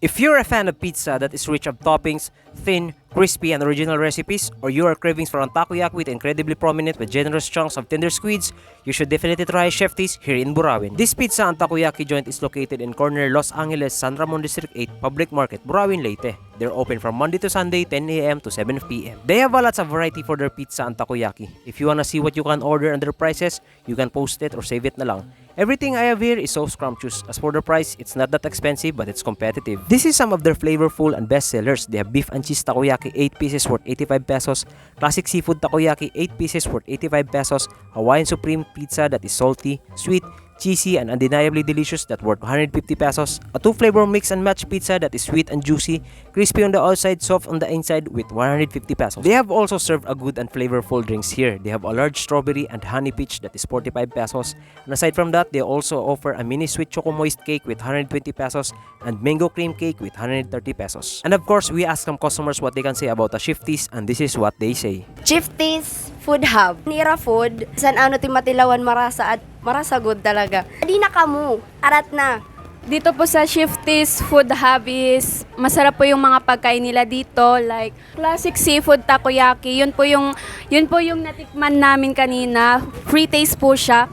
If you're a fan of pizza that is rich of toppings, thin, crispy, and original recipes, or you are cravings for an takoyaki with incredibly prominent with generous chunks of tender squids, you should definitely try Chef T's here in Burawin. This pizza and takoyaki joint is located in corner Los Angeles, San Ramon District 8 Public Market, Burawin, Leyte. They're open from Monday to Sunday, 10 a.m. to 7 p.m. They have a lots of variety for their pizza and takoyaki. If you wanna see what you can order and their prices, you can post it or save it na lang. Everything I have here is so scrumptious. As for the price, it's not that expensive but it's competitive. This is some of their flavorful and best sellers. They have beef and cheese takoyaki 8 pieces worth 85 pesos, classic seafood takoyaki 8 pieces worth 85 pesos, Hawaiian Supreme pizza that is salty, sweet, cheesy, and undeniably delicious that worth 150 pesos, a 2-flavor mix and match pizza that is sweet and juicy, crispy on the outside, soft on the inside with 150 pesos. They have also served a good and flavorful drinks here. They have a large strawberry and honey peach that is 45 pesos, and aside from that, they also offer a mini sweet choco moist cake with 120 pesos and mango cream cake with 130 pesos. And of course, we asked some customers what they can say about the Shifties, and this is what they say. Shifties Food Hub. Nira Food. San ano ti Matilawan Marasa at Marasa good talaga. Di na kamo. Arat na. Dito po sa Shifties Food Hub is masarap po yung mga pagkain nila dito, like classic seafood takoyaki. Yun po yung natikman namin kanina. Free taste po siya.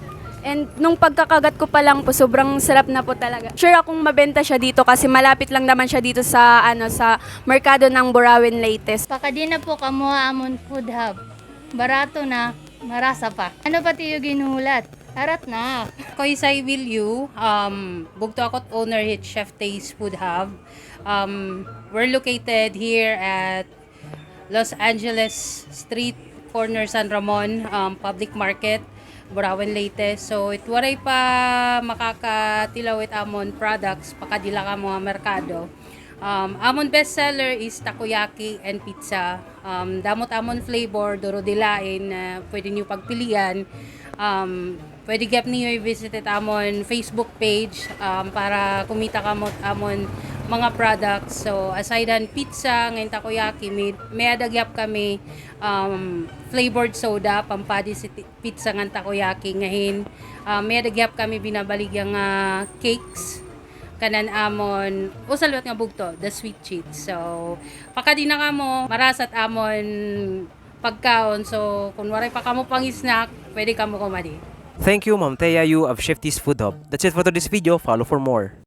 And nung pagkakagat ko pa lang po, sobrang sarap na po talaga. Sure akong mabenta siya dito kasi malapit lang naman siya dito sa sa merkado ng Burawin, Leyte. Pakadi na po kamo amon food hub. Barato na, marasa pa. Ano pati yung ginulat? Arat na. Koisay Wilyu, bugto akot owner hit Chef T's Food Hub. We're located here at Los Angeles Street, corner San Ramon, Public Market, Burawin, Leyte. So waray pa makakatilaw it amon products pakadila ka mga merkado. Amon bestseller is takoyaki and pizza. Damot amon flavor, duro dilain, pwede niyo pagpilian. Pwede gap niyo i-visit it amon Facebook page para kumita ka mo amon mga products. So aside han pizza, ngayon takoyaki, may adagyap kami flavored soda, pampadi si pizza ng takoyaki ngayon. May adagyap kami binabaligyang cakes kanan amon usalot nga bugto the sweet cheats. So pakadi na kamo marasat amon pagkaon, so kung waray pa kamo pang snack pwede kamo kumadi. Thank you, Ma'am Thea Yu of Shifties Food Hub. That's it for today's video. Follow for more.